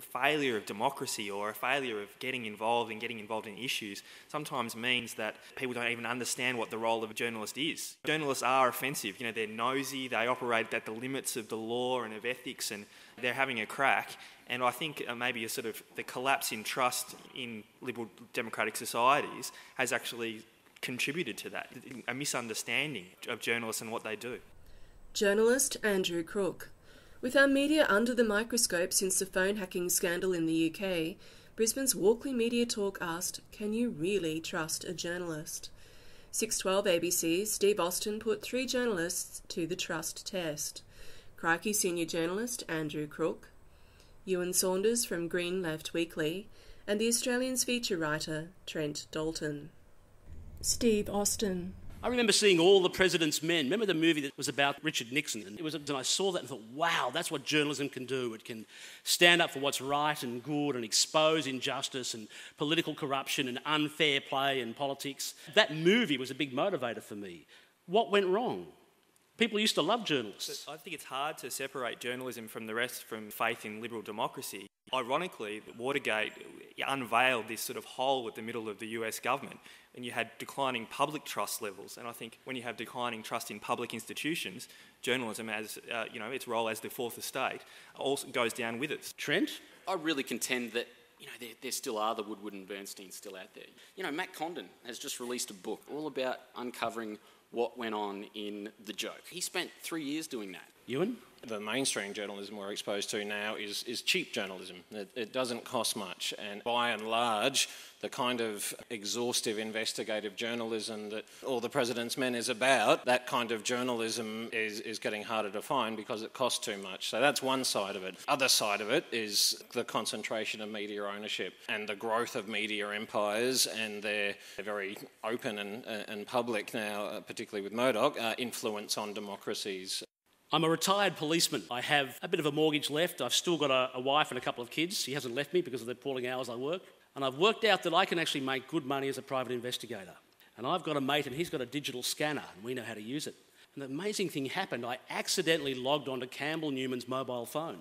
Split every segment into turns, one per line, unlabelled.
failure of democracy or a failure of getting involved in issues sometimes means that people don't even understand what the role of a journalist is. Journalists are offensive. They're nosy, they operate at the limits of the law and of ethics, and they're having a crack. And I think maybe a sort of the collapse in trust in liberal democratic societies has actually contributed to that, a misunderstanding of journalists and what they do.
Journalist Andrew Crook. With our media under the microscope since the phone hacking scandal in the UK, Brisbane's Walkley Media Talk asked, can you really trust a journalist? 612 ABC's Steve Austin put 3 journalists to the trust test. Crikey senior journalist Andrew Crook, Ewan Saunders from Green Left Weekly, and the Australian's feature writer Trent Dalton. Steve Austin.
I remember seeing All the President's Men. Remember the movie that was about Richard Nixon? And I saw that and thought, wow, that's what journalism can do. It can stand up for what's right and good and expose injustice and political corruption and unfair play in politics. That movie was a big motivator for me. What went wrong? People used to love journalists.
I think it's hard to separate journalism from the rest, from faith in liberal democracy. Ironically, Watergate unveiled this sort of hole at the middle of the US government, and you had declining public trust levels. And I think when you have declining trust in public institutions, journalism, as its role as the fourth estate, also goes down with it.
Trent?
I really contend that there still are the Woodward and Bernstein still out there. Matt Condon has just released a book all about uncovering what went on in The Joke. He spent 3 years doing that.
Ewan?
The mainstream journalism we're exposed to now is cheap journalism. It doesn't cost much, and by and large, the kind of exhaustive investigative journalism that All the President's Men is about, that kind of journalism is getting harder to find because it costs too much. So that's one side of it. Other side of it is the concentration of media ownership and the growth of media empires, and they're very open and public now, particularly with Murdoch, influence on democracies.
I'm a retired policeman. I have a bit of a mortgage left. I've still got a wife and a couple of kids. He hasn't left me because of the appalling hours I work. And I've worked out that I can actually make good money as a private investigator. And I've got a mate and he's got a digital scanner and we know how to use it. And the amazing thing happened, I accidentally logged onto Campbell Newman's mobile phone.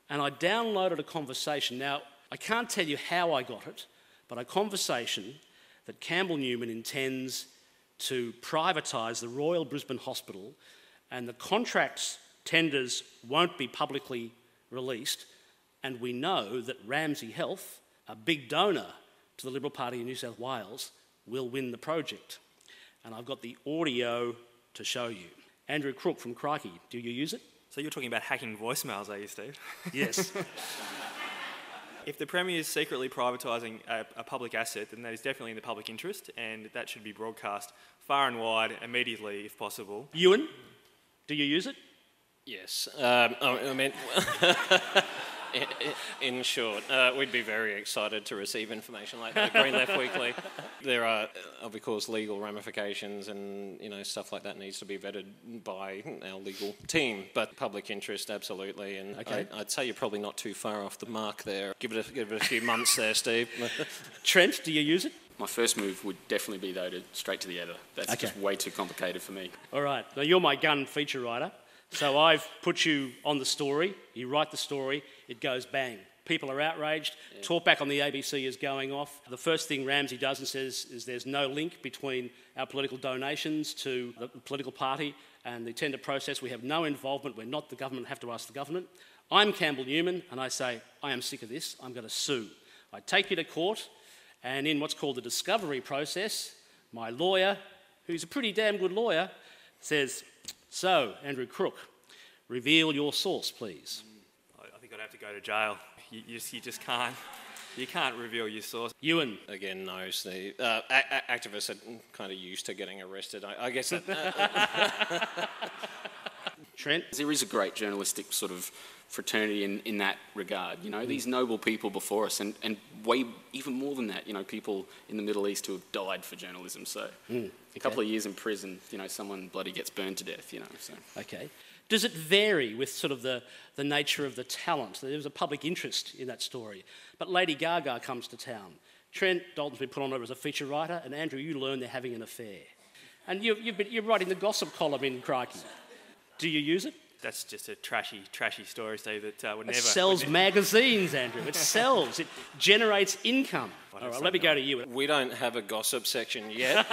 And I downloaded a conversation. Now, I can't tell you how I got it, but a conversation that Campbell Newman intends to privatise the Royal Brisbane Hospital, and the contracts tenders won't be publicly released, and we know that Ramsay Health, a big donor to the Liberal Party in New South Wales, will win the project. And I've got the audio to show you. Andrew Crook from Crikey, do you use it?
So you're talking about hacking voicemails, are you, Steve?
Yes.
If the Premier is secretly privatising a public asset, then that is definitely in the public interest, and that should be broadcast far and wide, immediately, if possible.
Ewan? Do you use it?
Yes. In short, we'd be very excited to receive information like that at Green Left Weekly. There are, of course, legal ramifications and stuff like that needs to be vetted by our legal team. But public interest, absolutely. And
okay.
I'd say you're probably not too far off the mark there. Give it a few months there, Steve.
Trent, do you use it?
My first move would definitely be, though, straight to the editor. That's just way too complicated for me.
All right. Now, you're my gun feature writer. So I've put you on the story. You write the story. It goes bang. People are outraged. Yeah. Talkback on the ABC is going off. The first thing Ramsay does and says is there's no link between our political donations to the political party and the tender process. We have no involvement. We're not the government. Have to ask the government. I'm Campbell Newman, and I say, I am sick of this. I'm going to sue. I take you to court. And in what's called the discovery process, my lawyer, who's a pretty damn good lawyer, says, so, Andrew Crook, reveal your source, please.
I think I'd have to go to jail. You just can't. You can't reveal your source.
Ewan?
Again, no, Steve. Activists are kind of used to getting arrested. I guess that...
Trent?
There is a great journalistic sort of fraternity in that regard. These noble people before us, and way even more than that, people in the Middle East who have died for journalism. So a couple of years in prison, someone bloody gets burned to death, So.
Okay. Does it vary with sort of the nature of the talent? There was a public interest in that story. But Lady Gaga comes to town. Trent Dalton's been put on over as a feature writer, and Andrew, you learn they're having an affair. And you're writing the gossip column in Crikey. Do you use it?
That's just a trashy story, Steve, that would never...
It sells magazines, Andrew. It sells. It generates income. All right, let me go to you.
We don't have a gossip section yet.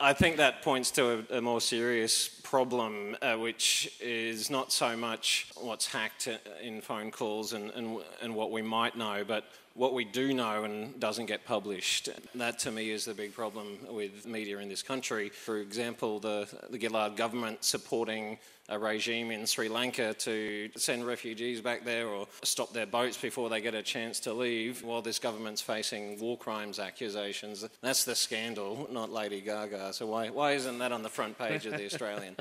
I think that points to a more serious problem, which is not so much what's hacked in phone calls and what we might know, but what we do know and doesn't get published. That, to me, is the big problem with media in this country. For example, the Gillard government supporting a regime in Sri Lanka to send refugees back there or stop their boats before they get a chance to leave, while this government's facing war crimes accusations. That's the scandal, not Lady Gaga. So why isn't that on the front page of The Australian?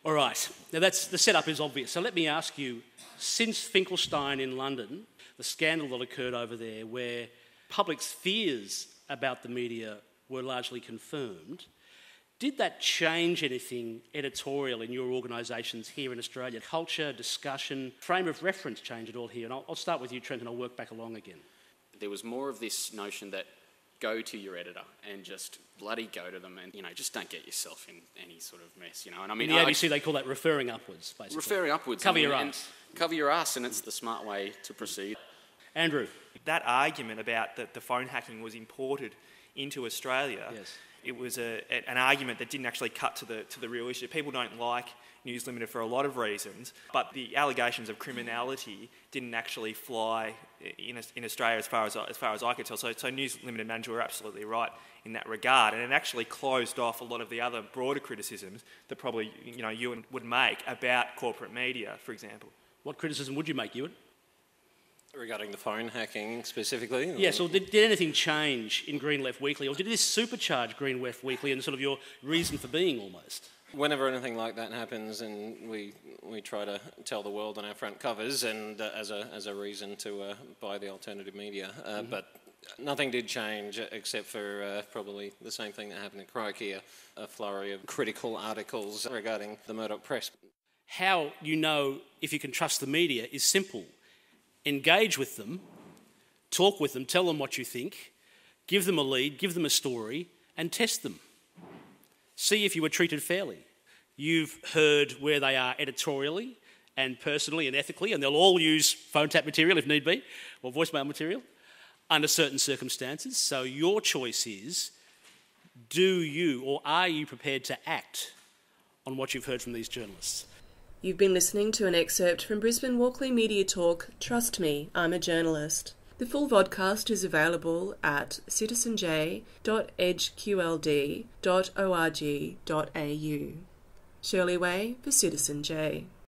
All right. Now, the setup is obvious. So let me ask you, since Finkelstein in London, the scandal that occurred over there where public's fears about the media were largely confirmed, did that change anything editorial in your organisations here in Australia? Culture, discussion, frame of reference change at all here? And I'll start with you, Trent, and I'll work back along again.
There was more of this notion that go to your editor and just bloody go to them and, just don't get yourself in any sort of mess, And I mean...
In the ABC, they call that referring upwards, basically.
Referring upwards.
Cover your ass.
Cover your ass, and it's the smart way to proceed.
Andrew.
That argument about that the phone hacking was imported into Australia,
yes.
It was an argument that didn't actually cut to the real issue. People don't like News Limited for a lot of reasons, but the allegations of criminality didn't actually fly in Australia as far as I could tell. So News Limited management were absolutely right in that regard, and it actually closed off a lot of the other broader criticisms that probably Ewan would make about corporate media, for example.
What criticism would you make, Ewan?
Regarding the phone hacking specifically?
Yes, or did anything change in Green Left Weekly, or did this supercharge Green Left Weekly and sort of your reason for being almost?
Whenever anything like that happens, and we try to tell the world on our front covers, and as a reason to buy the alternative media, but nothing did change except for probably the same thing that happened at Crikey, a flurry of critical articles regarding the Murdoch press.
How you know if you can trust the media is simple. Engage with them, talk with them, tell them what you think, give them a lead, give them a story, and test them. See if you were treated fairly. You've heard where they are editorially and personally and ethically, and they'll all use phone tap material if need be, or voicemail material, under certain circumstances. So your choice is, do you or are you prepared to act on what you've heard from these journalists?
You've been listening to an excerpt from Brisbane Walkley Media Talk, Trust Me, I'm a Journalist. The full vodcast is available at citizenj.edgeqld.org.au. Shirley Way for Citizen J.